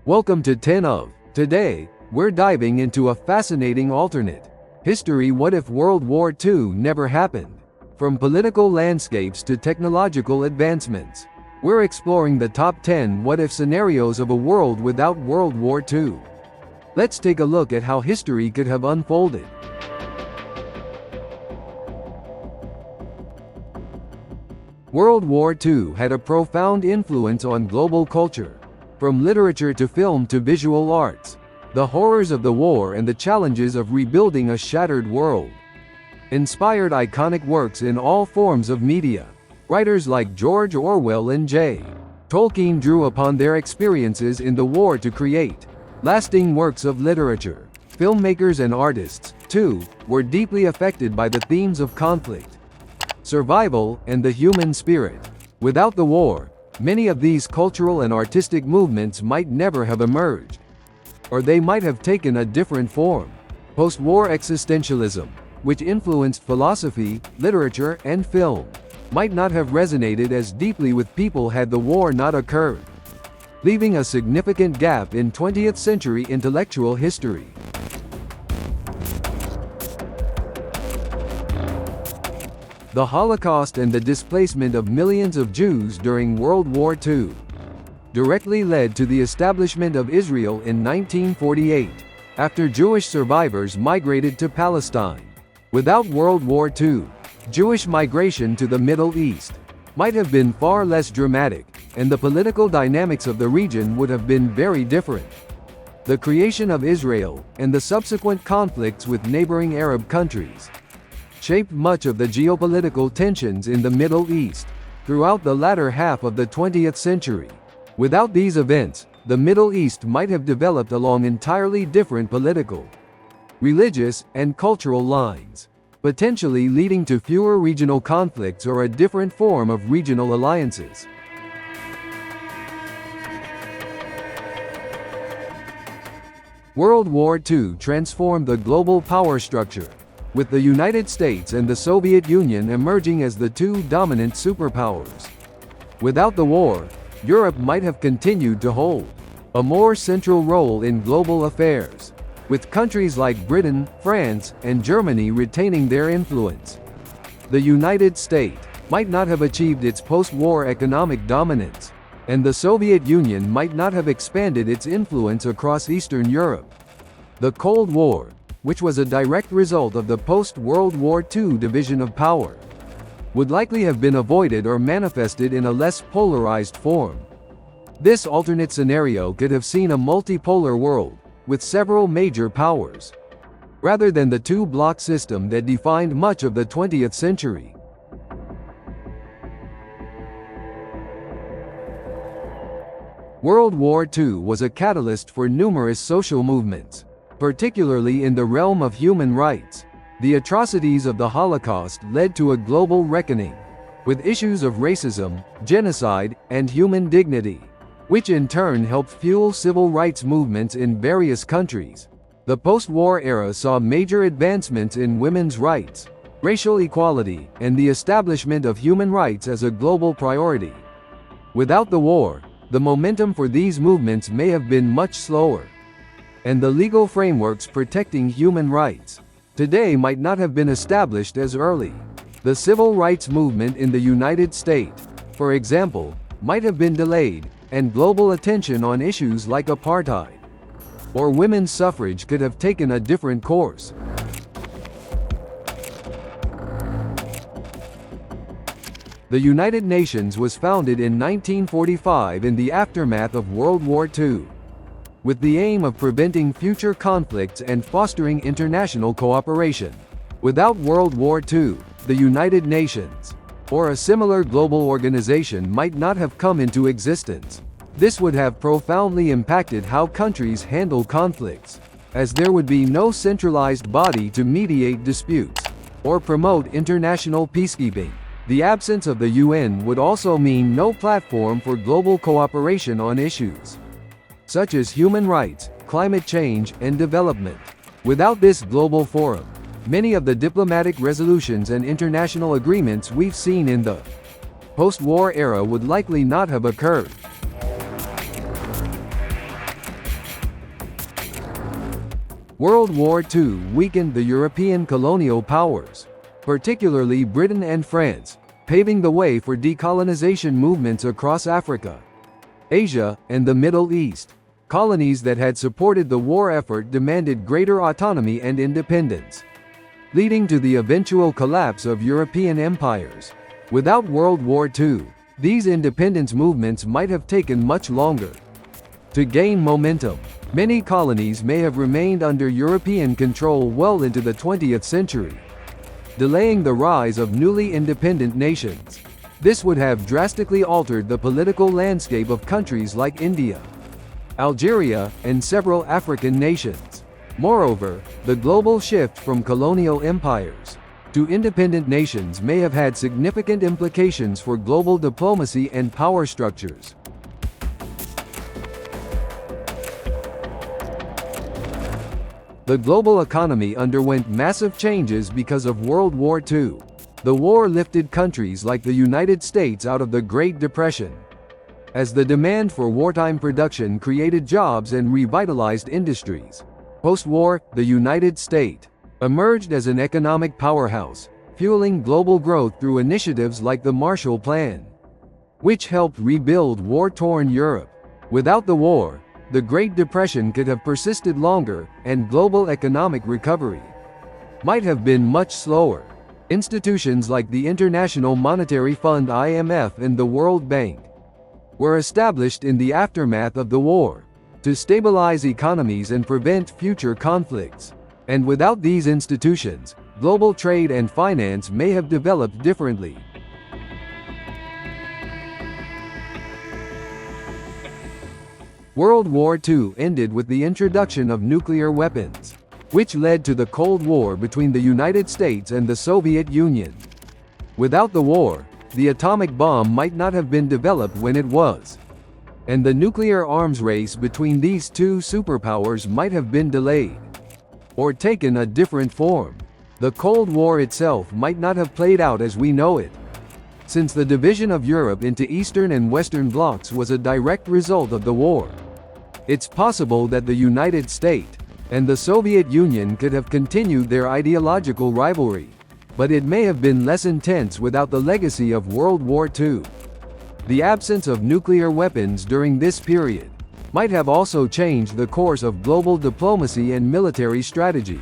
Welcome to 10 of. Today, we're diving into a fascinating alternate history. What if World War II never happened? From political landscapes to technological advancements, we're exploring the top 10 what-if scenarios of a world without World War II. Let's take a look at how history could have unfolded. World War II had a profound influence on global culture. From literature to film to visual arts, the horrors of the war and the challenges of rebuilding a shattered world inspired iconic works in all forms of media. Writers like George Orwell and J. Tolkien drew upon their experiences in the war to create lasting works of literature. Filmmakers and artists, too, were deeply affected by the themes of conflict, survival, and the human spirit. Without the war, many of these cultural and artistic movements might never have emerged, or they might have taken a different form. Post-war existentialism, which influenced philosophy, literature, and film, might not have resonated as deeply with people had the war not occurred, leaving a significant gap in 20th century intellectual history. The Holocaust and the displacement of millions of Jews during World War II directly led to the establishment of Israel in 1948, after Jewish survivors migrated to Palestine. Without World War II, Jewish migration to the Middle East might have been far less dramatic, and the political dynamics of the region would have been very different. The creation of Israel, and the subsequent conflicts with neighboring Arab countries, shaped much of the geopolitical tensions in the Middle East throughout the latter half of the 20th century. Without these events, the Middle East might have developed along entirely different political, religious, and cultural lines, potentially leading to fewer regional conflicts or a different form of regional alliances. World War II transformed the global power structure, with the United States and the Soviet Union emerging as the two dominant superpowers. Without the war, Europe might have continued to hold a more central role in global affairs, with countries like Britain, France, and Germany retaining their influence. The United States might not have achieved its post-war economic dominance, and the Soviet Union might not have expanded its influence across Eastern Europe. The Cold War, which was a direct result of the post-World War II division of power, would likely have been avoided or manifested in a less polarized form. This alternate scenario could have seen a multipolar world, with several major powers, rather than the two-block system that defined much of the 20th century. World War II was a catalyst for numerous social movements, particularly in the realm of human rights. The atrocities of the Holocaust led to a global reckoning with issues of racism, genocide, and human dignity, which in turn helped fuel civil rights movements in various countries. The post-war era saw major advancements in women's rights, racial equality, and the establishment of human rights as a global priority. Without the war, the momentum for these movements may have been much slower, and the legal frameworks protecting human rights today might not have been established as early. The civil rights movement in the United States, for example, might have been delayed, and global attention on issues like apartheid or women's suffrage could have taken a different course. The United Nations was founded in 1945 in the aftermath of World War II, with the aim of preventing future conflicts and fostering international cooperation. Without World War II, the United Nations, or a similar global organization, might not have come into existence. This would have profoundly impacted how countries handle conflicts, as there would be no centralized body to mediate disputes or promote international peacekeeping. The absence of the UN would also mean no platform for global cooperation on issues such as human rights, climate change, and development. Without this global forum, many of the diplomatic resolutions and international agreements we've seen in the post-war era would likely not have occurred. World War II weakened the European colonial powers, particularly Britain and France, paving the way for decolonization movements across Africa, Asia, and the Middle East. Colonies that had supported the war effort demanded greater autonomy and independence, leading to the eventual collapse of European empires. Without World War II, these independence movements might have taken much longer to gain momentum. Many colonies may have remained under European control well into the 20th century, delaying the rise of newly independent nations. This would have drastically altered the political landscape of countries like India, Algeria, and several African nations. Moreover, the global shift from colonial empires to independent nations may have had significant implications for global diplomacy and power structures. The global economy underwent massive changes because of World War II. The war lifted countries like the United States out of the Great Depression, as the demand for wartime production created jobs and revitalized industries. Post-war, the United States emerged as an economic powerhouse, fueling global growth through initiatives like the Marshall Plan, which helped rebuild war-torn Europe. Without the war, the Great Depression could have persisted longer, and global economic recovery might have been much slower. Institutions like the International Monetary Fund (IMF) and the World Bank were established in the aftermath of the war to stabilize economies and prevent future conflicts. And without these institutions, global trade and finance may have developed differently. World War II ended with the introduction of nuclear weapons, which led to the Cold War between the United States and the Soviet Union. Without the war, the atomic bomb might not have been developed when it was, and the nuclear arms race between these two superpowers might have been delayed or taken a different form. The Cold War itself might not have played out as we know it, since the division of Europe into Eastern and Western blocs was a direct result of the war. It's possible that the United States and the Soviet Union could have continued their ideological rivalry, but it may have been less intense without the legacy of World War II. The absence of nuclear weapons during this period might have also changed the course of global diplomacy and military strategy.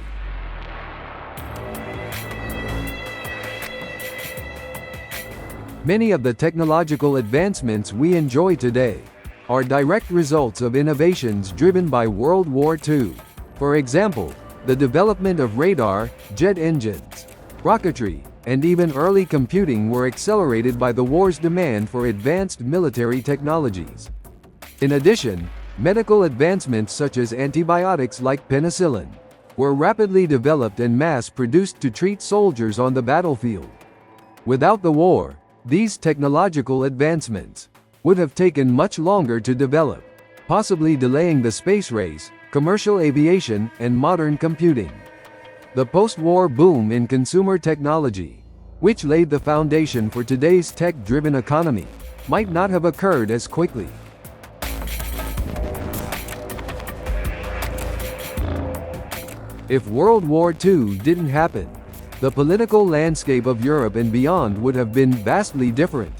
Many of the technological advancements we enjoy today are direct results of innovations driven by World War II. For example, the development of radar, jet engines, rocketry, and even early computing were accelerated by the war's demand for advanced military technologies. In addition, medical advancements such as antibiotics like penicillin were rapidly developed and mass-produced to treat soldiers on the battlefield. Without the war, these technological advancements would have taken much longer to develop, possibly delaying the space race, commercial aviation, and modern computing. The post-war boom in consumer technology, which laid the foundation for today's tech-driven economy, might not have occurred as quickly. If World War II didn't happen, the political landscape of Europe and beyond would have been vastly different.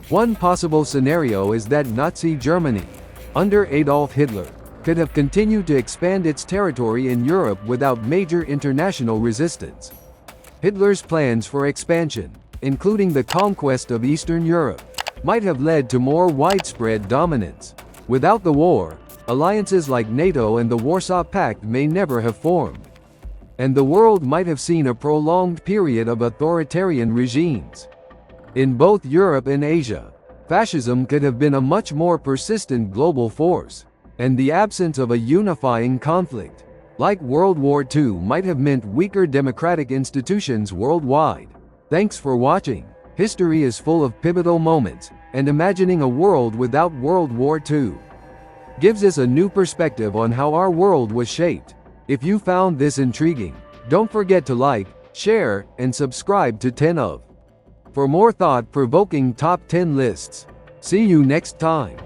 One possible scenario is that Nazi Germany, under Adolf Hitler, could have continued to expand its territory in Europe without major international resistance. Hitler's plans for expansion, including the conquest of Eastern Europe, might have led to more widespread dominance. Without the war, alliances like NATO and the Warsaw Pact may never have formed, and the world might have seen a prolonged period of authoritarian regimes. In both Europe and Asia, fascism could have been a much more persistent global force, and the absence of a unifying conflict, like World War II, might have meant weaker democratic institutions worldwide. Thanks for watching. History is full of pivotal moments, and imagining a world without World War II gives us a new perspective on how our world was shaped. If you found this intriguing, don't forget to like, share, and subscribe to 10 of for more thought-provoking top 10 lists. See you next time.